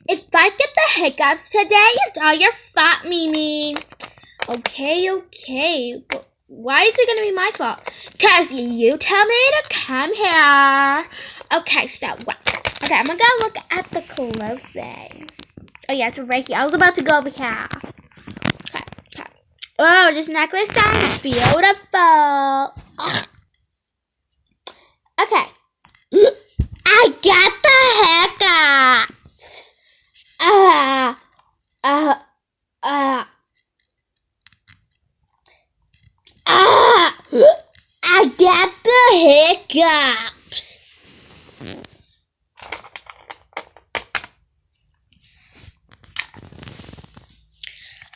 If I get the hiccups today, it's all your fault, Mimi. Okay. But why is it gonna be my fault? Cause you told me to come here. Okay, so what? Okay, I'm gonna go look at the clothing. Oh yeah, it's right here. I was about to go over here. Okay. Oh, this necklace sounds beautiful. Okay. I got the hiccup. I got the hiccups.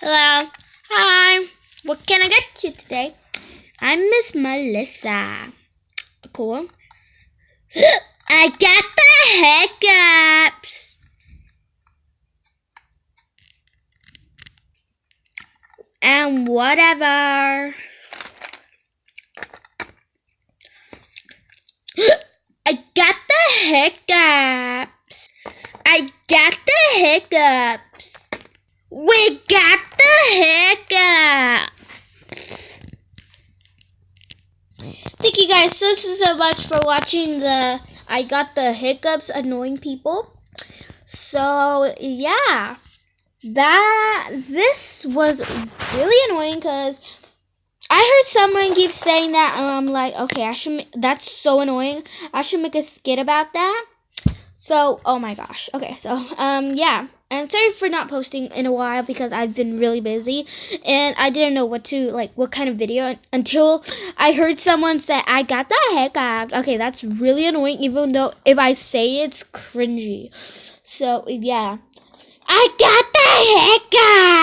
Hello. Hi. What can I get you today? I'm Miss Melissa. Cool. I got the hiccups. And whatever. I got the hiccups. I got the hiccups. We got the hiccups. Thank you guys so much for watching the I got the hiccups annoying people. So yeah, this was really annoying because I heard someone keep saying that, and I'm like, okay, that's so annoying. I should make a skit about that. So, oh my gosh. Okay, so, yeah. And sorry for not posting in a while because I've been really busy. And I didn't know what kind of video until I heard someone say, I got the hiccups. Okay, that's really annoying, even though if I say it's cringy. So, yeah. I got the hiccups!